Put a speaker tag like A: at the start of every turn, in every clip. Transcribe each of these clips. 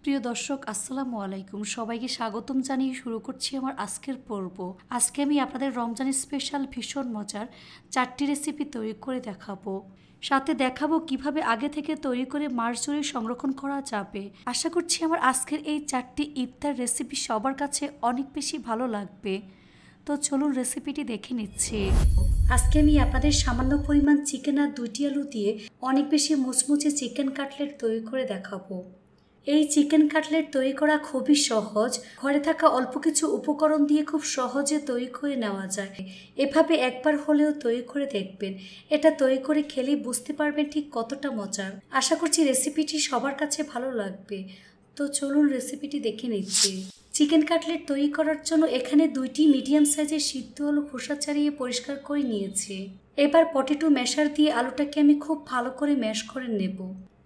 A: প্রিয় দর্শক আসসালামু আলাইকুম, সবাইকে স্বাগতম জানিয়ে শুরু করছি আমার আজকের পর্ব। আজকে আমি আপনাদের রমজানের স্পেশাল ভীষণ মজার 4টি রেসিপি তৈরি করে দেখাবো। সাথে দেখাবো কিভাবে আগে থেকে তৈরি করে মাস জুড়ে সংরক্ষণ করা যাবে। আশা করছি আমার আজকের এই 4টি ইফতার রেসিপি সবার কাছে অনেক বেশি ভালো লাগবে। তো চলুন রেসিপিটি দেখে নিচ্ছি। আজকে আমি আপনাদের সামান্য পরিমাণ চিকেন আর 2টি আলু দিয়ে অনেক বেশি মুচমুচে চিকেন কাটলেট তৈরি করে দেখাবো। এই চিকেন কাটলেট তৈরি করা খুবই সহজ, ঘরে থাকা অল্প কিছু উপকরণ দিয়ে খুব সহজে তৈরি করে নেওয়া যায়। এভাবে একবার হলেও তৈরি করে দেখবেন, এটা তৈরি করে খেলেই বুঝতে পারবেন ঠিক কতটা মজার। আশা করছি রেসিপিটি সবার কাছে ভালো লাগবে। তো চলুন রেসিপিটি দেখে নিচ্ছি। চিকেন কাটলেট তৈরি করার জন্য এখানে 2টি মিডিয়াম সাইজের সিদ্ধ আলু খোসা ছাড়িয়ে পরিষ্কার করে নিয়েছি। এবার পটেটো ম্যাশার দিয়ে আলুটাকে আমি খুব ভালো করে ম্যাশ করে নেব।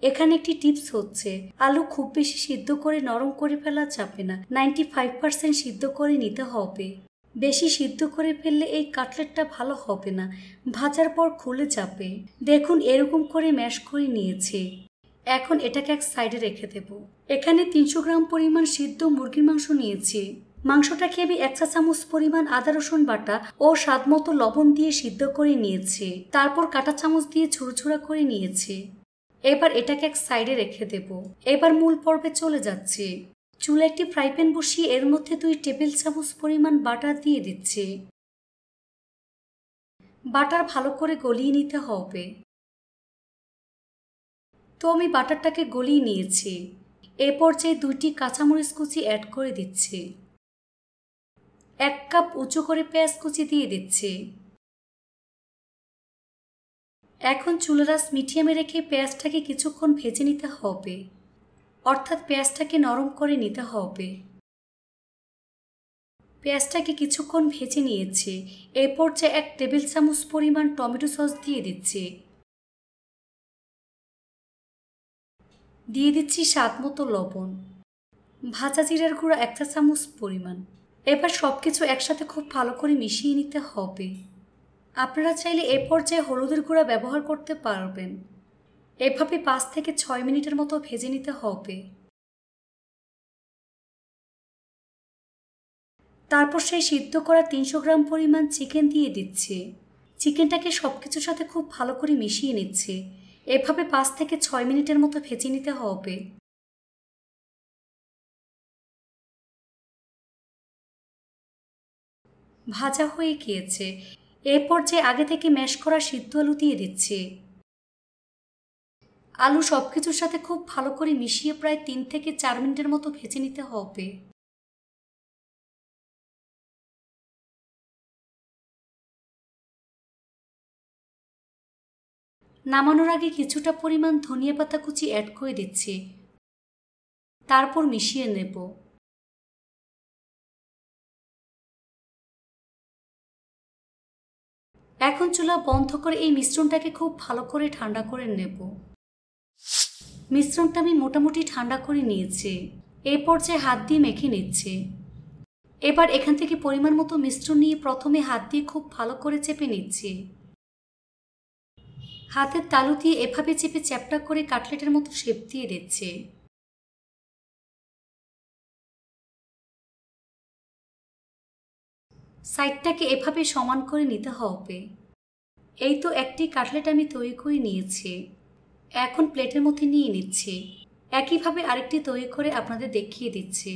A: এখানে একটি টিপস হচ্ছে, আলু খুব বেশি সিদ্ধ করে নরম করে ফেলা যাবে না, 95% সিদ্ধ করে নিতে হবে। বেশি সিদ্ধ করে ফেললে এই কাটলেটটা ভালো হবে না, ভাজার পর খুলে যাবে। দেখুন এরকম করে ম্যাশ করে নিয়েছি। এখন এটাকে এক সাইডে রেখে দেব। এখানে 300 গ্রাম পরিমাণ সিদ্ধ মুরগির মাংস নিয়েছি। মাংসটাকে আমি 1 চা চামচ পরিমাণ আদা রসুন বাটা ও স্বাদ মতো লবণ দিয়ে সিদ্ধ করে নিয়েছি। তারপর কাঁটা চামচ দিয়ে ঝুরঝুরা করে নিয়েছি। এবার এটাকে এক সাইডে রেখে দেব। এবার মূল পর্বে চলে যাচ্ছি। চুলে একটি ফ্রাই প্যান বসিয়ে এর মধ্যে 2 টেবিল চামচ পরিমাণ বাটার দিয়ে দিচ্ছি। বাটার ভালো করে গলিয়ে নিতে হবে। তো আমি বাটারটাকে গলিয়ে নিয়েছি। এ পর্যায়ে 2টি কাঁচামরিচ কুচি অ্যাড করে দিচ্ছি। 1 কাপ উঁচু করে পেঁয়াজ কুচি দিয়ে দিচ্ছি। এখন চুলার আঁচ মিডিয়ামে রেখে পেঁয়াজটাকে কিছুক্ষণ ভেজে নিতে হবে, অর্থাৎ পেঁয়াজটাকে নরম করে নিতে হবে। পেঁয়াজটাকে কিছুক্ষণ ভেজে নিয়েছি। এই পর্যায়ে 1 টেবিল চামচ পরিমাণ টমেটো সস দিয়ে দিচ্ছি। দিয়ে দিচ্ছি স্বাদ মতো লবণ, ভাজা জিরার গুঁড়া 1 চা চামচ পরিমাণ। এবার সবকিছু একসাথে খুব ভালো করে মিশিয়ে নিতে হবে। আপনারা চাইলে এ পর্যায়ে হলুদের গুঁড়া ব্যবহার করতে পারবেন। এভাবে 5 থেকে 6 মিনিটের মতো ভেজে নিতে হবে। তারপর সেই সিদ্ধ করা 300 গ্রাম পরিমাণ চিকেন দিয়ে দিচ্ছি। চিকেনটাকে সবকিছুর সাথে খুব ভালো করে মিশিয়ে নিচ্ছি। এভাবে 5 থেকে 6 মিনিটের মতো ভেজে নিতে হবে। ভাজা হয়ে গিয়েছে। এই পর্যায়ে আগে থেকে ম্যাশ করা সিদ্ধ আলু দিয়ে দিচ্ছি। আলু সবকিছুর সাথে খুব ভালো করে মিশিয়ে প্রায় 3 থেকে 4 মিনিটের মতো ভেজে নিতে হবে। নামানোর আগে কিছুটা পরিমাণ ধনিয়া পাতা কুচি অ্যাড করে দিচ্ছি। তারপর মিশিয়ে নেব। এখন চুলা বন্ধ করে এই মিশ্রণটাকে খুব ভালো করে ঠান্ডা করে নেব। মিশ্রণটা আমি মোটামুটি ঠান্ডা করে নিয়েছি। এই পর্যায়ে হাত দিয়ে মেখে নিচ্ছি। এবার এখান থেকে পরিমাণ মতো মিশ্রণ নিয়ে প্রথমে হাত দিয়ে খুব ভালো করে চেপে নিচ্ছি। হাতের তালু দিয়ে এভাবে চেপে চ্যাপ্টা করে কাটলেটের মতো শেপ দিয়ে দিচ্ছি। সাইডটাকে এভাবে সমান করে নিতে হবে। এই তো একটি কাটলেট আমি তৈরি করে নিয়েছি। এখন প্লেটের মধ্যে নিয়ে নিচ্ছি। একইভাবে আরেকটি তৈরি করে আপনাদের দেখিয়ে দিচ্ছি।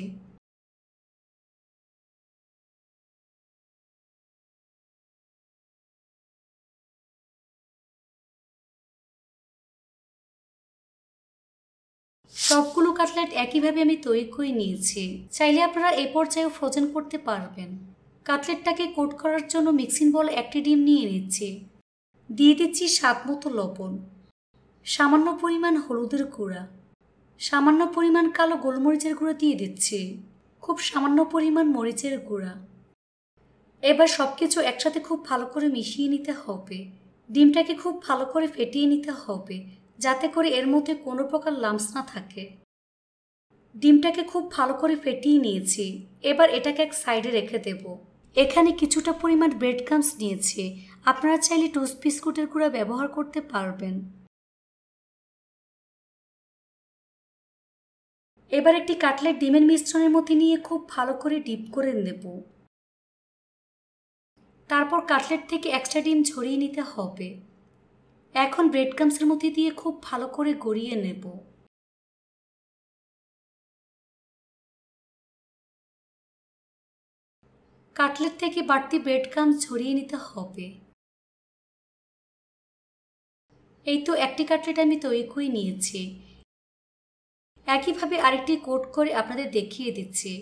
A: সবগুলো কাটলেট একইভাবে আমি তৈরি করে নিয়েছি। চাইলে আপনারা এই পর্যায়েও ফ্রোজেন করতে পারবেন। কাটলেটটাকে কোট করার জন্য মিক্সিং বলে 1টি ডিম নিয়ে নিচ্ছি। দিয়ে দিচ্ছি স্বাদ মতো লবণ, সামান্য পরিমাণ হলুদের গুঁড়া, সামান্য পরিমাণ কালো গোলমরিচের গুঁড়া দিয়ে দিচ্ছি, খুব সামান্য পরিমাণ মরিচের গুঁড়া। এবার সবকিছু একসাথে খুব ভালো করে মিশিয়ে নিতে হবে। ডিমটাকে খুব ভালো করে ফেটিয়ে নিতে হবে, যাতে করে এর মধ্যে কোনো প্রকার লাম্পস না থাকে। ডিমটাকে খুব ভালো করে ফেটিয়ে নিয়েছি। এবার এটাকে এক সাইডে রেখে দেব। এখানে কিছুটা পরিমাণ ব্রেড ক্রাম্বস নিয়েছি। আপনারা চাইলে টোস্ট বিস্কুটের গুঁড়া ব্যবহার করতে পারবেন। এবার একটি কাটলেট ডিমের মিশ্রণের মধ্যে নিয়ে খুব ভালো করে ডিপ করে নেব। তারপর কাটলেট থেকে এক্সট্রা ডিম ঝরিয়ে নিতে হবে। এখন ব্রেড ক্রাম্বসের মধ্যে দিয়ে খুব ভালো করে গড়িয়ে নেব। কাটলেট থেকে বাড়তি ব্রেড ক্রাম্বস ঝরিয়ে নিতে হবে। এই তো একটি কাটলেট আমি তৈরি করে নিয়েছি। একইভাবে আরেকটি কোট করে আপনাদের দেখিয়ে দিচ্ছি।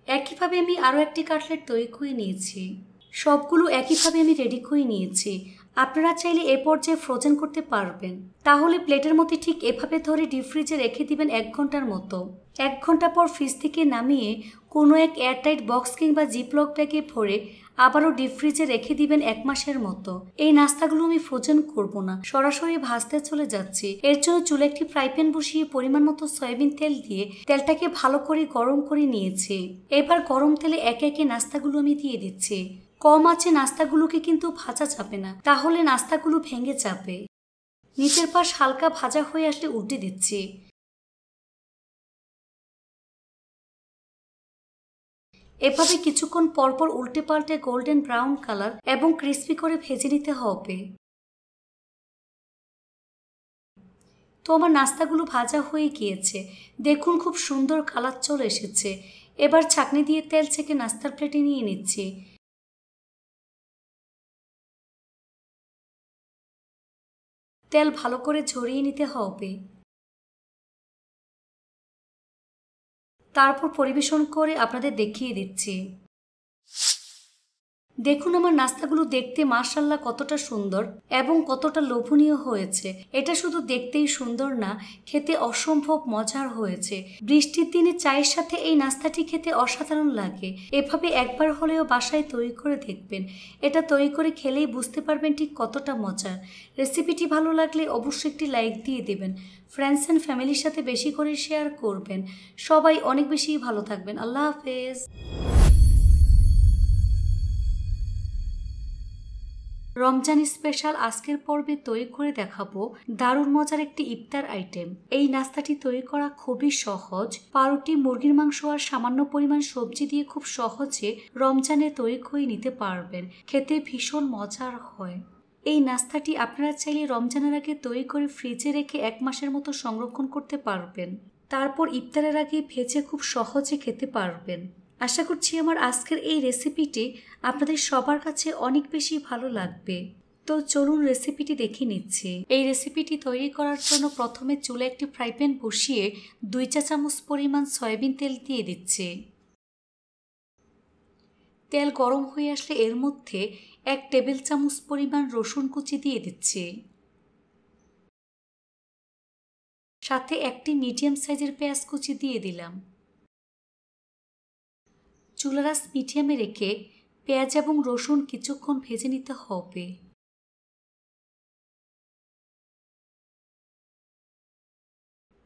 A: একইভাবে আমি আরও একটি কাটলেট তৈরি করে নিয়েছি। সবগুলো একইভাবে আমি রেডি করে নিয়েছি। আপনারা চাইলে এ পর্যায়ে ফ্রোজেন করতে পারবেন। তাহলে প্লেটের মধ্যে ঠিক এভাবে ধরে ডিপ ফ্রিজে রেখে দিবেন 1 ঘন্টার মতো। 1 ঘন্টা পর ফ্রিজ থেকে নামিয়ে কোনো এক এয়ারটাইট বক্স কিংবা জিপলক ব্যাগে ভরে আবারও ডিপ ফ্রিজে রেখে দিবেন 1 মাসের মতো। এই নাস্তাগুলো আমি ফ্রোজেন করব না, সরাসরি ভাজতে চলে যাচ্ছি। এর জন্য চুলে একটি ফ্রাই প্যান বসিয়ে পরিমাণ মতো সয়াবিন তেল দিয়ে তেলটাকে ভালো করে গরম করে নিয়েছি। এবার গরম তেলে একে একে নাস্তাগুলো আমি দিয়ে দিচ্ছি। কম আঁচে নাস্তাগুলোকে কিন্তু ভাজা যাবে না, তাহলে নাস্তাগুলো ভেঙে যাবে। নিচের পাশ হালকা ভাজা হয়ে আসলে উল্টে দিচ্ছি। এভাবে কিছুক্ষণ পরপর উল্টে পাল্টে গোল্ডেন ব্রাউন কালার এবং ক্রিস্পি করে ভেজে নিতে হবে। তো আমার নাস্তাগুলো ভাজা হয়ে গিয়েছে, দেখুন খুব সুন্দর কালার চলে এসেছে। এবার ছাঁকনি দিয়ে তেল ছেঁকে নাস্তার প্লেটে নিয়ে নিচ্ছি। তেল ভালো করে ঝরিয়ে নিতে হবে। তারপর পরিবেশন করে আপনাদের দেখিয়ে দিচ্ছি। দেখুন আমার নাস্তাগুলো দেখতে মাশাআল্লাহ কতটা সুন্দর এবং কতটা লোভনীয় হয়েছে। এটা শুধু দেখতেই সুন্দর না, খেতে অসম্ভব মজার হয়েছে। বৃষ্টির দিনে চায়ের সাথে এই নাস্তাটি খেতে অসাধারণ লাগে। এভাবে একবার হলেও বাসায় তৈরি করে দেখবেন। এটা তৈরি করে খেলেই বুঝতে পারবেন ঠিক কতটা মজার। রেসিপিটি ভালো লাগলে অবশ্যই একটি লাইক দিয়ে দেবেন। ফ্রেন্ডস অ্যান্ড ফ্যামিলির সাথে বেশি করে শেয়ার করবেন। সবাই অনেক বেশি ভালো থাকবেন। আল্লাহ হাফেজ। রমজান স্পেশাল আজকের পর্বে তৈরি করে দেখাবো দারুণ মজার একটি ইফতার আইটেম। এই নাস্তাটি তৈরি করা খুবই সহজ। পাউরুটি, মুরগির মাংস আর সামান্য পরিমাণ সবজি দিয়ে খুব সহজে রমজানে তৈরি করে নিতে পারবেন। খেতে ভীষণ মজার হয়। এই নাস্তাটি আপনারা চাইলে রমজানের আগে তৈরি করে ফ্রিজে রেখে 1 মাসের মতো সংরক্ষণ করতে পারবেন। তারপর ইফতারের আগে ভেজে খুব সহজে খেতে পারবেন। আশা করছি আমার আজকের এই রেসিপিটি আপনাদের সবার কাছে অনেক বেশি ভালো লাগবে। তো চলুন রেসিপিটি দেখে নিচ্ছি। এই রেসিপিটি তৈরি করার জন্য প্রথমে চুলে একটি ফ্রাই প্যান বসিয়ে 2 চা চামচ পরিমাণ সয়াবিন তেল দিয়ে দিচ্ছি। তেল গরম হয়ে আসলে এর মধ্যে 1 টেবিল চামচ পরিমাণ রসুন কুচি দিয়ে দিচ্ছি। সাথে একটি মিডিয়াম সাইজের পেঁয়াজ কুচি দিয়ে দিলাম। চুলার আঁচ মিডিয়ামে রেখে পেঁয়াজ এবং রসুন কিছুক্ষণ ভেজে নিতে হবে।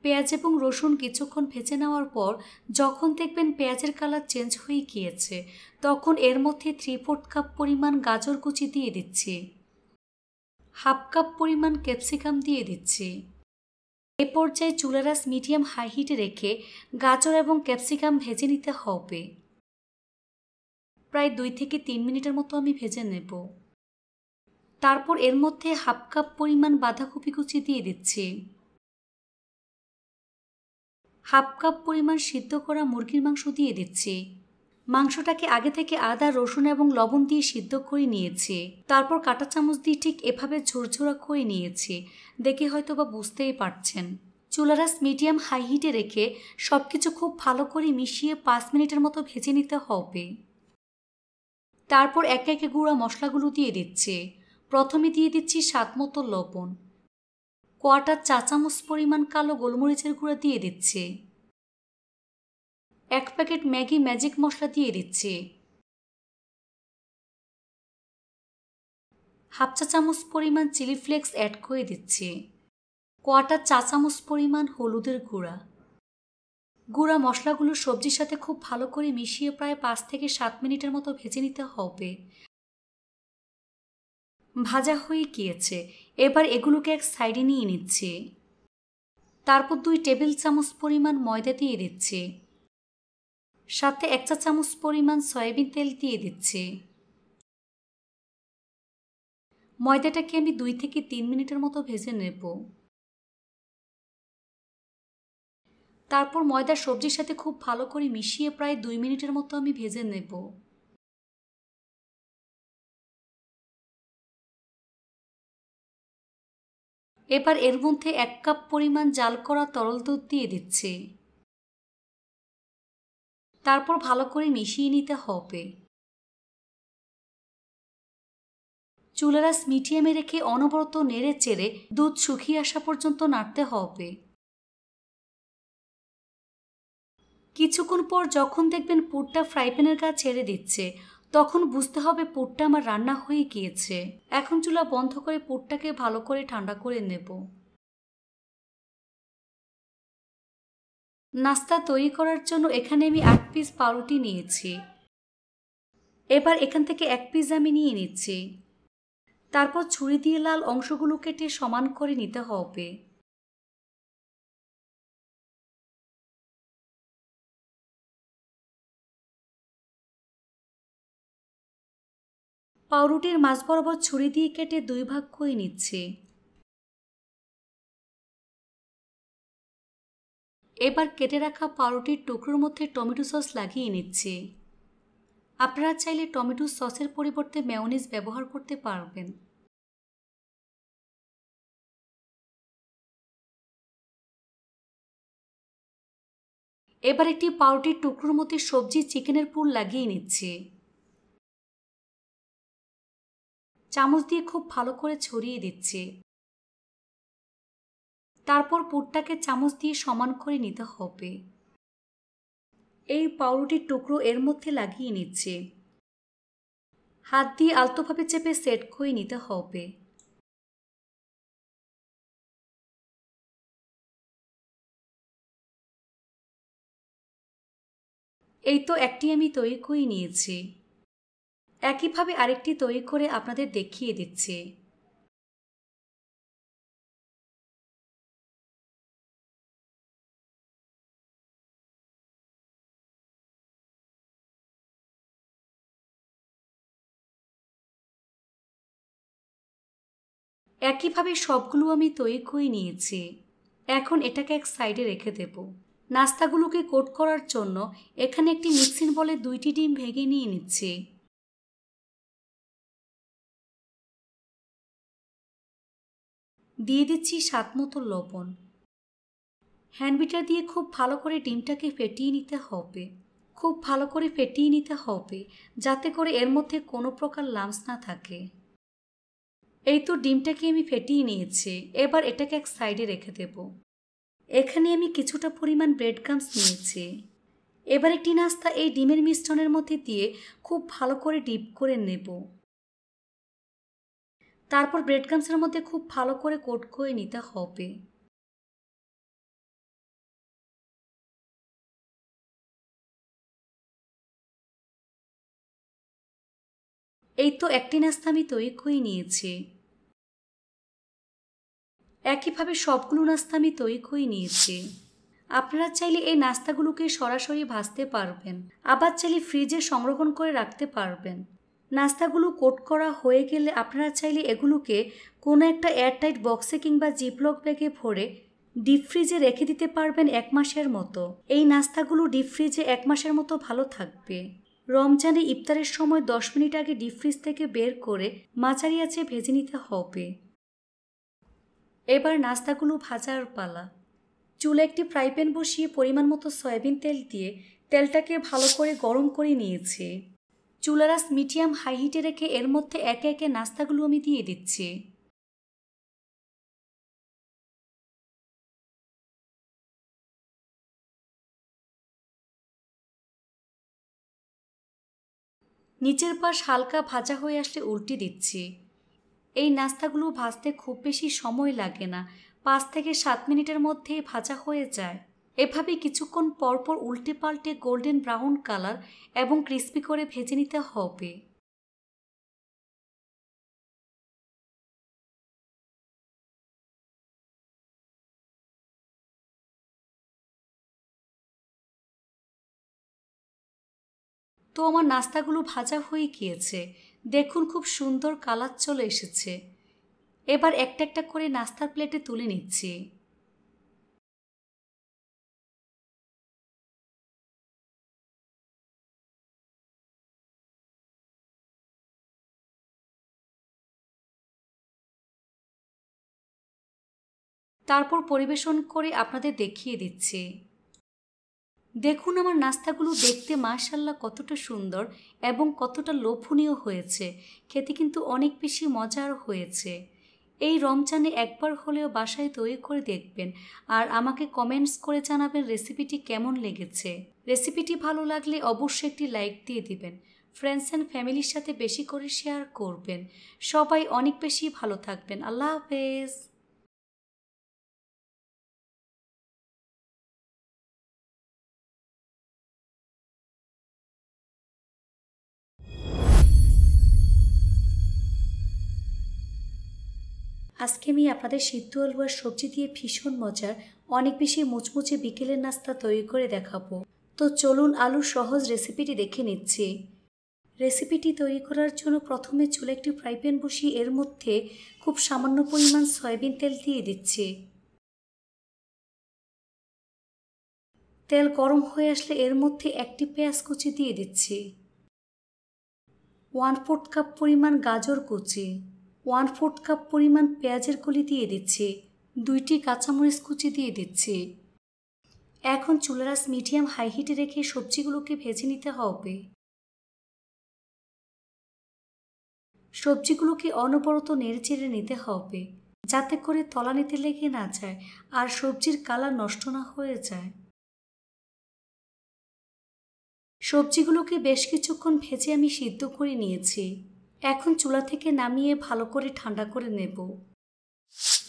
A: পেঁয়াজ এবং রসুন কিছুক্ষণ ভেজে নেওয়ার পর যখন দেখবেন পেঁয়াজের কালার চেঞ্জ হয়ে গিয়েছে, তখন এর মধ্যে 3/4 কাপ পরিমাণ গাজর কুচি দিয়ে দিচ্ছি। 1/2 কাপ পরিমাণ ক্যাপসিকাম দিয়ে দিচ্ছি। এ পর্যায়ে চুলার আঁচ মিডিয়াম হাই হিটে রেখে গাজর এবং ক্যাপসিকাম ভেজে নিতে হবে। প্রায় 2 থেকে 3 মিনিটের মতো আমি ভেজে নেব। তারপর এর মধ্যে 1/2 কাপ পরিমাণ বাঁধাকপি কুচি দিয়ে দিচ্ছি। 1/2 কাপ পরিমাণ সিদ্ধ করা মুরগির মাংস দিয়ে দিচ্ছি। মাংসটাকে আগে থেকে আদা, রসুন এবং লবণ দিয়ে সিদ্ধ করে নিয়েছি। তারপর কাঁটা চামচ দিয়ে ঠিক এভাবে ঝুরঝুরা করে নিয়েছি। দেখে হয়তো বা বুঝতেই পারছেন। চুলার আঁচ মিডিয়াম হাই হিটে রেখে সবকিছু খুব ভালো করে মিশিয়ে 5 মিনিটের মতো ভেজে নিতে হবে। তারপর একে একে গুঁড়া মশলাগুলো দিয়ে দিচ্ছি। প্রথমে দিয়ে দিচ্ছি স্বাদমতো লবণ, 1/4 চা চামচ পরিমাণ কালো গোলমরিচের গুঁড়া দিয়ে দিচ্ছি। 1 প্যাকেট ম্যাগি ম্যাজিক মশলা দিয়ে দিচ্ছি। 1/2 চা চামচ পরিমাণ চিলি ফ্লেক্স অ্যাড করে দিচ্ছি। 1/4 চা চামচ পরিমাণ হলুদের গুঁড়া। গুঁড়া মশলাগুলো সবজির সাথে খুব ভালো করে মিশিয়ে প্রায় 5 থেকে 7 মিনিটের মতো ভেজে নিতে হবে। ভাজা হয়ে গিয়েছে। এবার এগুলোকে এক সাইডে নিয়ে নিচ্ছি। তারপর 2 টেবিল চামচ পরিমাণ ময়দা দিয়ে দিচ্ছি। সাথে 1 চা চামচ পরিমাণ সয়াবিন তেল দিয়ে দিচ্ছি। ময়দাটাকে আমি 2 থেকে 3 মিনিটের মতো ভেজে নেব। তারপর ময়দা সবজির সাথে খুব ভালো করে মিশিয়ে প্রায় 2 মিনিটের মতো আমি ভেজে নেব। এবার এর মধ্যে 1 কাপ পরিমাণ জাল করা তরল দুধ দিয়ে দিচ্ছি। তারপর ভালো করে মিশিয়ে নিতে হবে। চুলার আঁচ মিডিয়ামে রেখে অনবরত নেড়ে চেড়ে দুধ শুকিয়ে আসা পর্যন্ত নাড়তে হবে। কিছুক্ষণ পর যখন দেখবেন পুরটা ফ্রাই প্যানের গা ছেড়ে দিচ্ছে, তখন বুঝতে হবে পুরটা আমার রান্না হয়ে গিয়েছে। এখন চুলা বন্ধ করে পুরটাকে ভালো করে ঠান্ডা করে নেব। নাস্তা তৈরি করার জন্য এখানে আমি 8 পিস পাউরুটি নিয়েছি। এবার এখান থেকে 1 পিস আমি নিয়ে নিচ্ছি। তারপর ছুরি দিয়ে লাল অংশগুলো কেটে সমান করে নিতে হবে। পাউরুটির মাঝ বরাবর ছুরি দিয়ে কেটে 2 ভাগ করে নিচ্ছি। এবার কেটে রাখা পাউরুটির টুকরোর মধ্যে টমেটো সস লাগিয়ে নিচ্ছি। আপনারা চাইলে টমেটো সসের পরিবর্তে মেয়োনিজ ব্যবহার করতে পারবেন। এবার একটি পাউরুটির টুকরোর মধ্যে সবজি চিকেনের পুর লাগিয়ে নিচ্ছি। চামচ দিয়ে খুব ভালো করে ছড়িয়ে দিচ্ছি। তারপর পুরটাকে চামচ দিয়ে সমান করে নিতে হবে। এই পাউরুটির টুকরো এর মধ্যে লাগিয়ে নিচ্ছি। হাত দিয়ে আলতোভাবে চেপে সেট করে নিতে হবে। এই তো একটি আমি তৈরি করে নিয়েছি। একইভাবে আরেকটি তৈরি করে আপনাদের দেখিয়ে দিচ্ছি। একইভাবে সবগুলো আমি তৈরি করে নিয়েছি। এখন এটাকে এক সাইডে রেখে দেব। নাস্তাগুলোকে কোট করার জন্য এখানে একটি মিক্সিং বলে 2টি ডিম ভেঙে নিয়ে নিচ্ছি। দিয়ে দিচ্ছি স্বাদ মতো লবণ। হ্যান্ড বিটার দিয়ে খুব ভালো করে ডিমটাকে ফেটিয়ে নিতে হবে। খুব ভালো করে ফেটিয়ে নিতে হবে, যাতে করে এর মধ্যে কোনো প্রকার লাম্পস না থাকে। এই তো ডিমটাকে আমি ফেটিয়ে নিয়েছি। এবার এটাকে এক সাইডে রেখে দেব। এখানে আমি কিছুটা পরিমাণ ব্রেড ক্রাম্বস নিয়েছি। এবার একটি নাস্তা এই ডিমের মিশ্রণের মধ্যে দিয়ে খুব ভালো করে ডিপ করে নেব। তারপর ব্রেড ক্রাম্বসের মধ্যে খুব ভালো করে কোট করে নিতে হবে। এই তো একটি নাস্তা আমি তৈরি করে নিয়েছি। একইভাবে সবগুলো নাস্তা আমি তৈরি করে নিয়েছি। আপনারা চাইলে এই নাস্তাগুলোকে সরাসরি ভাজতে পারবেন, আবার চাইলে ফ্রিজে সংরক্ষণ করে রাখতে পারবেন। নাস্তাগুলো কোট করা হয়ে গেলে আপনারা চাইলে এগুলোকে কোনো একটা এয়ারটাইট বক্সে কিংবা জিপলক ব্যাগে ভরে ডিপ ফ্রিজে রেখে দিতে পারবেন 1 মাসের মতো। এই নাস্তাগুলো ডিপ ফ্রিজে 1 মাসের মতো ভালো থাকবে। রমজানে ইফতারের সময় 10 মিনিট আগে ডিপ ফ্রিজ থেকে বের করে মাঝারি আঁচে ভেজে নিতে হবে। এবার নাস্তাগুলো ভাজার পালা। চুলে একটি ফ্রাই প্যান বসিয়ে পরিমাণ মতো সয়াবিন তেল দিয়ে তেলটাকে ভালো করে গরম করে নিয়েছি। চুলার আঁচ মিডিয়াম হাই হিটে রেখে এর মধ্যে একে একে নাস্তাগুলো আমি দিয়ে দিচ্ছি। নিচের পাশ হালকা ভাজা হয়ে আসলে উল্টে দিচ্ছি। এই নাস্তাগুলো ভাজতে খুব বেশি সময় লাগে না, 5 থেকে 7 মিনিটের মধ্যেই ভাজা হয়ে যায়। এভাবে কিছুক্ষণ পরপর উল্টে পাল্টে গোল্ডেন ব্রাউন কালার এবং ক্রিস্পি করে ভেজে নিতে হবে। তো আমার নাস্তাগুলো ভাজা হয়ে গিয়েছে। দেখুন খুব সুন্দর কালার চলে এসেছে। এবার একটা একটা করে নাস্তার প্লেটে তুলে নিচ্ছি। তারপর পরিবেশন করে আপনাদের দেখিয়ে দিচ্ছি। দেখুন আমার নাস্তাগুলো দেখতে মাশাআল্লাহ কতটা সুন্দর এবং কতটা লোভনীয় হয়েছে। খেতে কিন্তু অনেক বেশি মজার হয়েছে। এই রমজানে একবার হলেও বাসায় তৈরি করে দেখবেন আর আমাকে কমেন্টস করে জানাবেন রেসিপিটি কেমন লেগেছে। রেসিপিটি ভালো লাগলে অবশ্যই একটি লাইক দিয়ে দিবেন। ফ্রেন্ডস অ্যান্ড ফ্যামিলির সাথে বেশি করে শেয়ার করবেন। সবাই অনেক বেশি ভালো থাকবেন। আল্লাহ হাফেজ। আজকে আমি আপনাদের সিদ্ধ আলু আর সবজি দিয়ে ভীষণ মজার অনেক বেশি মুচমুচে বিকেলের নাস্তা তৈরি করে দেখাবো। তো চলুন আলুর সহজ রেসিপিটি দেখে নিচ্ছি। রেসিপিটি তৈরি করার জন্য প্রথমে চুলে একটি ফ্রাই প্যান বসিয়ে এর মধ্যে খুব সামান্য পরিমাণ সয়াবিন তেল দিয়ে দিচ্ছি। তেল গরম হয়ে আসলে এর মধ্যে একটি পেঁয়াজ কুচি দিয়ে দিচ্ছি, 1/4 কাপ পরিমাণ গাজর কুচি, 1/4 কাপ পরিমাণ পেঁয়াজের কলি দিয়ে দিচ্ছি, 2টি কাঁচামরিচ কুচি দিয়ে দিচ্ছি। এখন চুলার আঁচ মিডিয়াম হাই হিটে রেখে সবজিগুলোকে ভেজে নিতে হবে। সবজিগুলোকে অনবরত নেড়েচেড়ে নিতে হবে যাতে করে তলানিতে লেগে না যায় আর সবজির কালার নষ্ট না হয়ে যায়। সবজিগুলোকে বেশ কিছুক্ষণ ভেজে আমি সিদ্ধ করে নিয়েছি। এখন চুলা থেকে নামিয়ে ভালো করে ঠান্ডা করে নেব।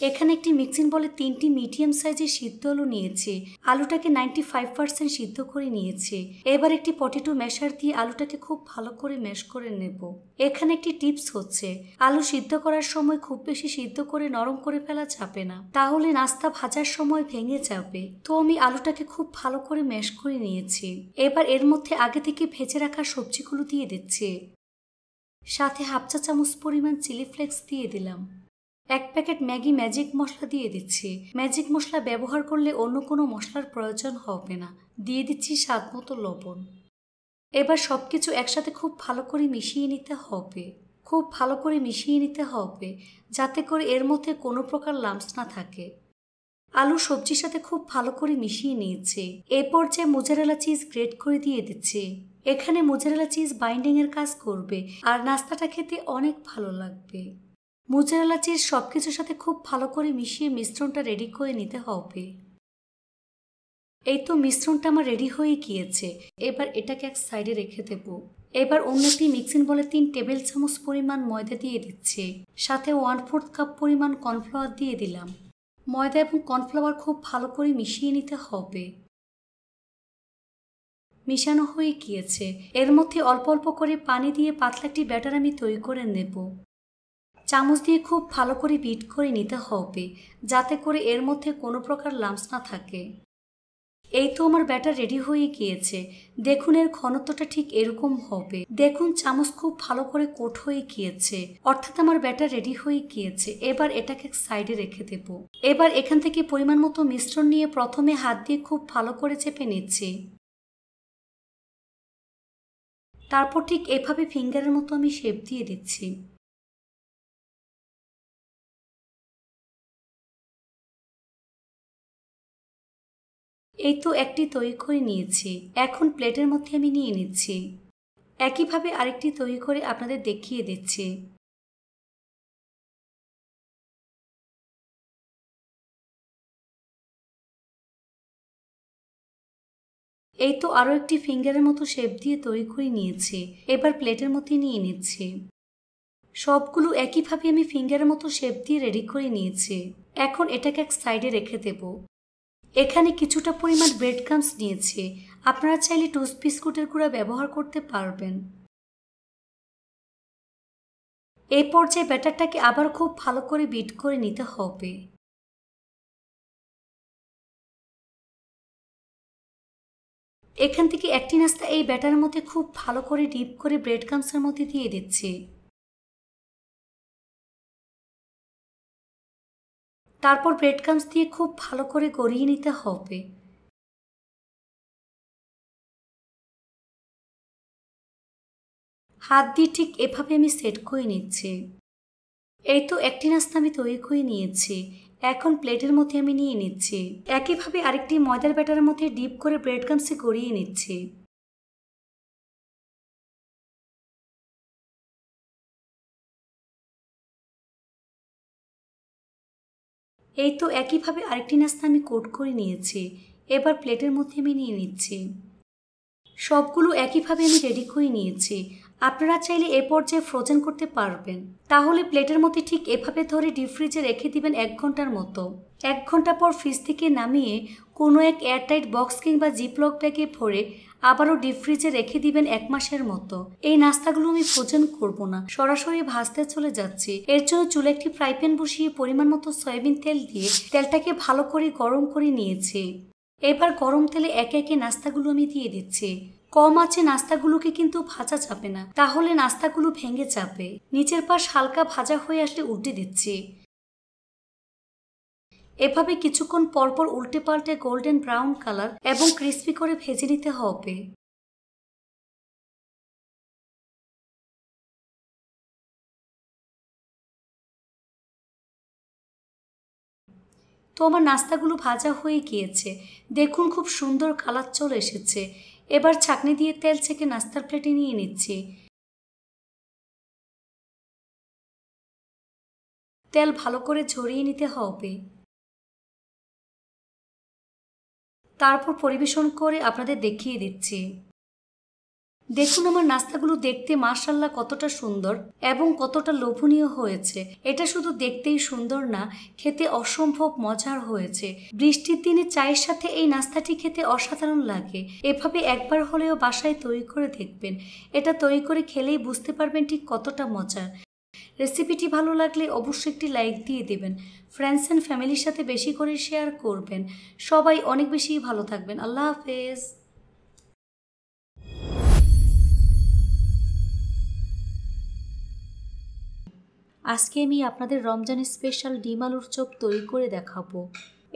A: এখানে একটি মিক্সিং বলে 3টি মিডিয়াম সাইজের সিদ্ধ আলু নিয়েছি। আলুটাকে 95% সিদ্ধ করে নিয়েছি। এবার একটি পটেটো ম্যাশার দিয়ে আলুটাকে খুব ভালো করে ম্যাশ করে নেব। এখানে একটি টিপস হচ্ছে, আলু সিদ্ধ করার সময় খুব বেশি সিদ্ধ করে নরম করে ফেলা যাবে না, তাহলে নাস্তা ভাজার সময় ভেঙে যাবে। তো আমি আলুটাকে খুব ভালো করে ম্যাশ করে নিয়েছি। এবার এর মধ্যে আগে থেকে ভেজে রাখা সবজিগুলো দিয়ে দিচ্ছি। সাথে 1/2 চা চামচ পরিমাণ চিলি ফ্লেক্স দিয়ে দিলাম। 1 প্যাকেট ম্যাগি ম্যাজিক মশলা দিয়ে দিচ্ছি। ম্যাজিক মশলা ব্যবহার করলে অন্য কোনো মশলার প্রয়োজন হবে না। দিয়ে দিচ্ছি স্বাদ মতো লবণ। এবার সব কিছু একসাথে খুব ভালো করে মিশিয়ে নিতে হবে। খুব ভালো করে মিশিয়ে নিতে হবে যাতে করে এর মধ্যে কোনো প্রকার লাম্পস না থাকে। আলু সবজির সাথে খুব ভালো করে মিশিয়ে নিয়েছি। এই পর্যায়ে মোজারেলা চিজ গ্রেট করে দিয়ে দিচ্ছি। এখানে মোজারেলা চিজ বাইন্ডিংয়ের কাজ করবে আর নাস্তাটা খেতে অনেক ভালো লাগবে। মোজারেলা চিজ সবকিছুর সাথে খুব ভালো করে মিশিয়ে মিশ্রণটা রেডি করে নিতে হবে। এই তো মিশ্রণটা আমার রেডি হয়ে গিয়েছে। এবার এটাকে এক সাইডে রেখে দেব। এবার অন্য একটি মিক্সিং বলে 3 টেবিল চামচ পরিমাণ ময়দা দিয়ে দিচ্ছি। সাথে 1/4 কাপ পরিমাণ কর্নফ্লাওয়ার দিয়ে দিলাম। ময়দা এবং কর্নফ্লাওয়ার খুব ভালো করে মিশিয়ে নিতে হবে। মিশানো হয়ে গিয়েছে। এর মধ্যে অল্প অল্প করে পানি দিয়ে পাতলা একটি ব্যাটার আমি তৈরি করে নেব। চামচ দিয়ে খুব ভালো করে বিট করে নিতে হবে যাতে করে এর মধ্যে কোনো প্রকার লাম্পস না থাকে। এই তো আমার ব্যাটার রেডি হয়ে গিয়েছে। দেখুন এর ঘনত্বটা ঠিক এরকম হবে। দেখুন চামচ খুব ভালো করে কোট হয়ে গিয়েছে, অর্থাৎ আমার ব্যাটার রেডি হয়ে গিয়েছে। এবার এটাকে সাইডে রেখে দেব। এবার এখান থেকে পরিমাণ মতো মিশ্রণ নিয়ে প্রথমে হাত দিয়ে খুব ভালো করে চেপে নিচ্ছি। তারপর ঠিক এভাবে ফিঙ্গারের মতো আমি শেপ দিয়ে দিচ্ছি। এই তো একটি তৈরি করে নিয়েছি। এখন প্লেটের মধ্যে আমি নিয়ে নিচ্ছি। একইভাবে আরেকটি তৈরি করে আপনাদের দেখিয়ে দিচ্ছি। এই তো আরও একটি ফিঙ্গারের মতো শেপ দিয়ে তৈরি করে নিয়েছি। এবার প্লেটের মধ্যে নিয়ে নিচ্ছি। সবগুলো একইভাবে আমি ফিঙ্গারের মতো শেপ দিয়ে রেডি করে নিয়েছি। এখন এটাকে এক সাইডে রেখে দেব। এখানে কিছুটা পরিমাণ ব্রেড ক্রাম্বস নিয়েছি। আপনারা চাইলে টোস্ট বিস্কুটের গুঁড়া ব্যবহার করতে পারবেন। এই পর্যায়ে ব্যাটারটাকে আবার খুব ভালো করে বিট করে নিতে হবে। এখান থেকে একটি নাস্তা এই ব্যাটারের মধ্যে খুব ভালো করে ডিপ করে ব্রেড ক্রাম্বসের মধ্যে দিয়ে দিচ্ছি। তারপর ব্রেড ক্রাম্বস দিয়ে খুব ভালো করে গড়িয়ে নিতে হবে। হাত দিয়ে ঠিক এভাবে আমি সেট করে নিচ্ছি। এই তো একটি নাস্তা আমি তৈরি করে নিয়েছি। এখন প্লেটের মধ্যে আমি নিয়ে নিচ্ছি। একইভাবে আরেকটি ময়দার ব্যাটারের মধ্যে ডিপ করে ব্রেড ক্রাম্বসে গড়িয়ে নিচ্ছি। এই তো একইভাবে আরেকটি নাস্তা আমি কোট করে নিয়েছি। এবার প্লেটের মধ্যে আমি নিয়ে নিচ্ছি। সবগুলো একইভাবে আমি রেডি করে নিয়েছি। আপনারা চাইলে এ পর্যায়ে ফ্রোজেন করতে পারবেন। তাহলে প্লেটের মধ্যে ঠিক এভাবে ধরে ডিপ ফ্রিজে রেখে দিবেন 1 ঘন্টার মতো। 1 ঘন্টা পর ফ্রিজ থেকে নামিয়ে কোনো এক এয়ারটাইট বক্স কিংবা জিপলক ব্যাগে ভরে আবারও ডিপ ফ্রিজে রেখে দিবেন 1 মাসের মতো। এই নাস্তাগুলো আমি ফ্রোজেন করব না, সরাসরি ভাজতে চলে যাচ্ছি। এর জন্য চুলে একটি ফ্রাই প্যান বসিয়ে পরিমাণ মতো সয়াবিন তেল দিয়ে তেলটাকে ভালো করে গরম করে নিয়েছি। এবার গরম তেলে একে একে নাস্তাগুলো আমি দিয়ে দিচ্ছি। কম আছে নাস্তাগুলোকে কিন্তু ভাজা যাবে না, তাহলে নাস্তাগুলো ভেঙে যাবে। নিচের পাশ হালকা ভাজা হয়ে আসলে উল্টে দিচ্ছি। এভাবে কিছুক্ষণ পরপর উল্টে পাল্টে গোল্ডেন ব্রাউন কালার এবং ক্রিস্পি করে ভেজে নিতে হবে। তো আমার নাস্তাগুলো ভাজা হয়ে গিয়েছে। দেখুন খুব সুন্দর কালার চলে এসেছে। এবার ছাঁকনি দিয়ে তেল ছেঁকে নাস্তার প্লেটে নিয়ে নিচ্ছি। তেল ভালো করে ঝরিয়ে নিতে হবে। তারপর পরিবেশন করে আপনাদের দেখিয়ে দিচ্ছি। দেখুন আমার নাস্তাগুলো দেখতে মাশাআল্লাহ কতটা সুন্দর এবং কতটা লোভনীয় হয়েছে। এটা শুধু দেখতেই সুন্দর না, খেতে অসম্ভব মজার হয়েছে। বৃষ্টির দিনে চায়ের সাথে এই নাস্তাটি খেতে অসাধারণ লাগে। এভাবে একবার হলেও বাসায় তৈরি করে দেখবেন। এটা তৈরি করে খেলেই বুঝতে পারবেন ঠিক কতটা মজার। রেসিপিটি ভালো লাগলে অবশ্যই একটি লাইক দিয়ে দেবেন। ফ্রেন্ডস অ্যান্ড ফ্যামিলির সাথে বেশি করে শেয়ার করবেন। সবাই অনেক বেশি ভালো থাকবেন। আল্লাহ হাফেজ। আজকে আমি আপনাদের রমজানের স্পেশাল ডিম আলুর চপ তৈরি করে দেখাবো।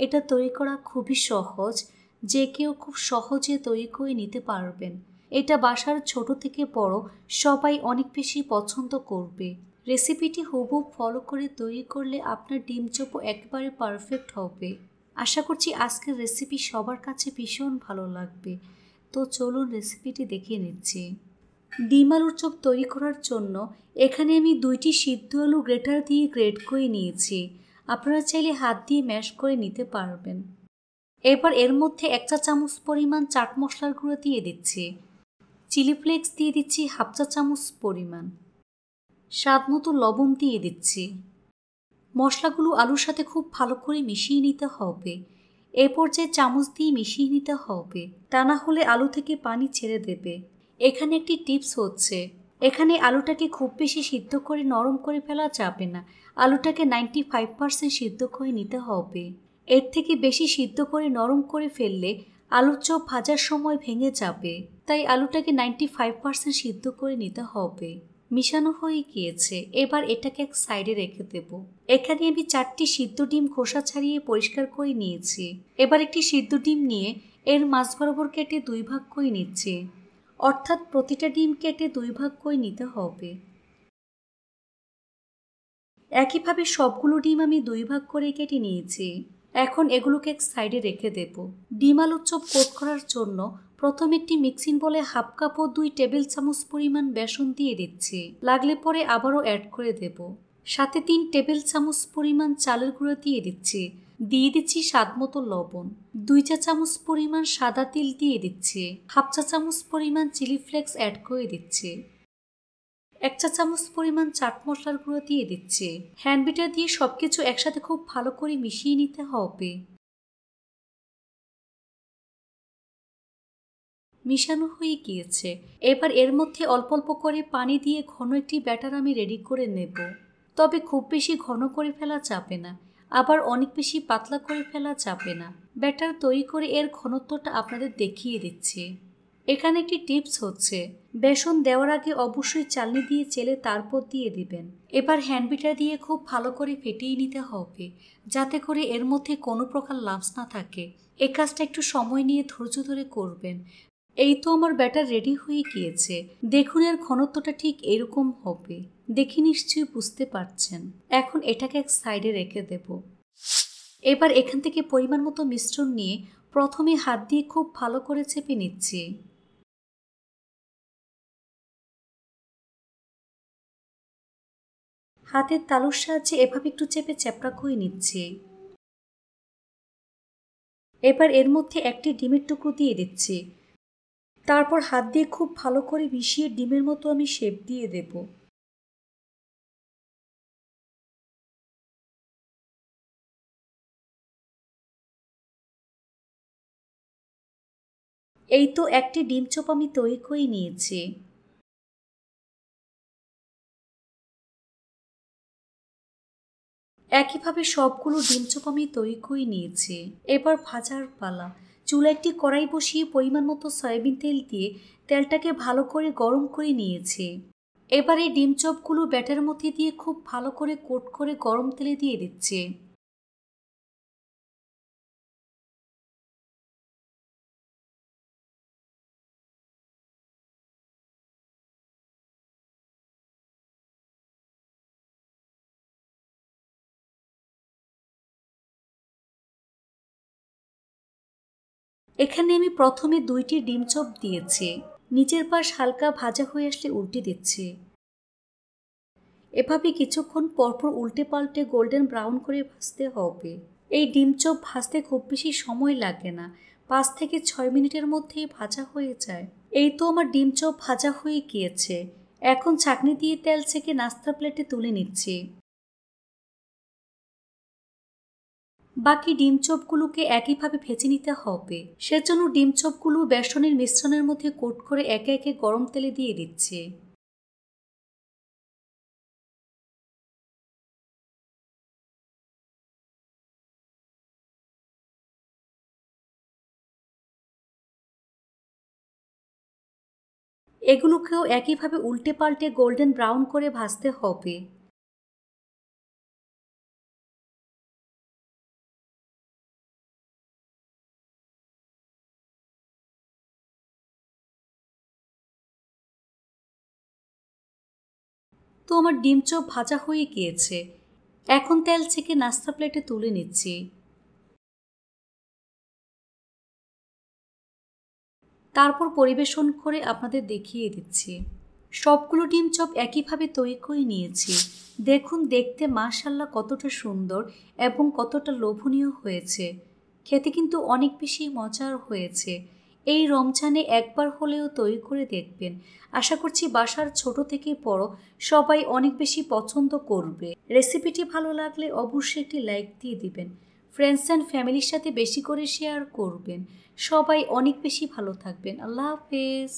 A: এটা তৈরি করা খুবই সহজ, যে কেউ খুব সহজে তৈরি করে নিতে পারবেন। এটা বাসার ছোট থেকে বড় সবাই অনেক বেশি পছন্দ করবে। রেসিপিটি হুবহু ফলো করে তৈরি করলে আপনার ডিম চপও একবারে পারফেক্ট হবে। আশা করছি আজকের রেসিপি সবার কাছে ভীষণ ভালো লাগবে। তো চলুন রেসিপিটি দেখে নিচ্ছি। ডিম আলুর চপ তৈরি করার জন্য এখানে আমি 2টি সিদ্ধ আলু গ্রেটার দিয়ে গ্রেট করে নিয়েছি। আপনারা চাইলে হাত দিয়ে ম্যাশ করে নিতে পারবেন। এবার এর মধ্যে 1 চা চামচ পরিমাণ চাট মশলার গুঁড়ো দিয়ে দিচ্ছি। চিলি ফ্লেক্স দিয়ে দিচ্ছি 1/2 চা চামচ পরিমাণ। স্বাদ মতো লবণ দিয়ে দিচ্ছি। মশলাগুলো আলুর সাথে খুব ভালো করে মিশিয়ে নিতে হবে। এ পর্যায়ে চামচ দিয়ে মিশিয়ে নিতে হবে, তা না হলে আলু থেকে পানি ছেড়ে দেবে। এখানে একটি টিপস হচ্ছে, এখানে আলুটাকে খুব বেশি সিদ্ধ করে নরম করে ফেলা যাবে না। আলুটাকে 95% সিদ্ধ করে নিতে হবে। এর থেকে বেশি সিদ্ধ করে নরম করে ফেললে আলুর চপ ভাজার সময় ভেঙে যাবে। তাই আলুটাকে 95% সিদ্ধ করে নিতে হবে। মিশানো হয়ে গিয়েছে। এবার এটাকে এক সাইডে রেখে দেব। এখানে আমি 4টি সিদ্ধ ডিম খোসা ছাড়িয়ে পরিষ্কার করে নিয়েছি। এবার একটি সিদ্ধ ডিম নিয়ে এর মাঝ বরাবর কেটে 2 ভাগ করে নিচ্ছি। অর্থাৎ প্রতিটা ডিম কেটে 2 ভাগ করে নিতে হবে। একইভাবে সবগুলো ডিম আমি 2 ভাগ করে কেটে নিয়েছি। এখন এগুলোকে এক সাইডে রেখে দেব। ডিম আলুর চপ কোট করার জন্য প্রথমে একটি মিক্সিং বলে 1/2 কাপ ও 2 টেবিল চামচ পরিমাণ বেসন দিয়ে দিচ্ছি। লাগলে পরে আবারও অ্যাড করে দেব। সাথে 3 টেবিল চামচ পরিমাণ চালের গুঁড়ো দিয়ে দিচ্ছি। দিয়ে দিচ্ছি স্বাদ মতো লবণ। 2 চা চামচ পরিমাণ সাদা তিল দিয়ে দিচ্ছি। 1/2 চা চামচ পরিমাণ চিলি ফ্লেক্স অ্যাড করে দিচ্ছি। 1 চা চামচ পরিমাণ চাট মশলার গুঁড়ো দিয়ে দিচ্ছি। হ্যান্ড বিটার দিয়ে সবকিছু একসাথে খুব ভালো করে মিশিয়ে নিতে হবে। মিশানো হয়ে গিয়েছে। এবার এর মধ্যে অল্প অল্প করে পানি দিয়ে ঘন একটি ব্যাটার আমি রেডি করে নেব। তবে খুব বেশি ঘন করে ফেলা যাবে না, আবার অনেক বেশি পাতলা করে ফেলা যাবে না। ব্যাটার তৈরি করে এর ঘনত্বটা আপনাদের দেখিয়ে দিচ্ছি। এখানে একটি টিপস হচ্ছে, বেসন দেওয়ার আগে অবশ্যই চালনি দিয়ে চেলে তারপর দিয়ে দিবেন। এবার হ্যান্ড বিটার দিয়ে খুব ভালো করে ফেটিয়ে নিতে হবে, যাতে করে এর মধ্যে কোনো প্রকার লাম্পস না থাকে। এই কাজটা একটু সময় নিয়ে ধৈর্য ধরে করবেন। এই তো আমার ব্যাটার রেডি হয়ে গিয়েছে। দেখুন এর ঘনত্বটা ঠিক এরকম হবে, দেখে নিশ্চয়ই বুঝতে পারছেন। এখন এটাকে এক সাইডে রেখে দেব। এবার এখান থেকে পরিমাণ মতো মিশ্রণ নিয়ে প্রথমে হাত দিয়ে খুব ভালো করে চেপে নিচ্ছি। হাতের তালুর সাহায্যে এভাবে একটু চেপে চ্যাপটা করে নিচ্ছি। এবার এর মধ্যে একটি ডিমের টুকরো দিয়ে দিচ্ছি। তারপর হাত দিয়ে খুব ভালো করে মিশিয়ে ডিমের মতো আমি শেপ দিয়ে দেব। এই তো একটি ডিম চপ আমি তৈরি করে নিয়েছি। একইভাবে সবগুলো ডিম চপ আমি তৈরি করে নিয়েছি। এবার ভাজার পালা। চুলা একটি কড়াই বসিয়ে পরিমাণ মতো সয়াবিন তেল দিয়ে তেলটাকে ভালো করে গরম করে নিয়েছি। এবার এই ডিম চপগুলো ব্যাটার মধ্যে দিয়ে খুব ভালো করে কোট করে গরম তেলে দিয়ে দিচ্ছি। এখানে আমি প্রথমে 2টি ডিম চপ দিয়েছি। নিচের পাশ হালকা ভাজা হয়ে আসলে উল্টে দিচ্ছি। এভাবে কিছুক্ষণ পরপর উল্টে পাল্টে গোল্ডেন ব্রাউন করে ভাজতে হবে। এই ডিম চপ ভাজতে খুব বেশি সময় লাগে না, 5 থেকে 6 মিনিটের মধ্যেই ভাজা হয়ে যায়। এই তো আমার ডিম চপ ভাজা হয়ে গিয়েছে। এখন ছাঁকনি দিয়ে তেল ছেঁকে নাস্তা প্লেটে তুলে নিচ্ছি। বাকি ডিম চপগুলোকে একইভাবে ভেজে নিতে হবে। সেজন্য ডিম চপগুলো বেসনের মিশ্রণের মধ্যে কোট করে একে একে গরম তেলে দিয়ে দিচ্ছি। এগুলোকেও একইভাবে উল্টে পাল্টে গোল্ডেন ব্রাউন করে ভাজতে হবে। তো আমার ডিম চপ ভাজা হয়ে গিয়েছে। এখন তেল ছেঁকে নাস্তা প্লেটে তুলে নিচ্ছি। তারপর পরিবেশন করে আপনাদের দেখিয়ে দিচ্ছি। সবগুলো ডিম চপ একইভাবে তৈরি করে নিয়েছি। দেখুন দেখতে মাশাআল্লাহ কতটা সুন্দর এবং কতটা লোভনীয় হয়েছে। খেতে কিন্তু অনেক বেশি মজার হয়েছে। এই রমজানে একবার হলেও তৈরি করে দেখবেন। আশা করছি বাসার ছোট থেকে বড় সবাই অনেক বেশি পছন্দ করবে। রেসিপিটি ভালো লাগলে অবশ্যই একটি লাইক দিয়ে দিবেন। ফ্রেন্ডস অ্যান্ড ফ্যামিলির সাথে বেশি করে শেয়ার করবেন। সবাই অনেক বেশি ভালো থাকবেন। আল্লাহ হাফেজ।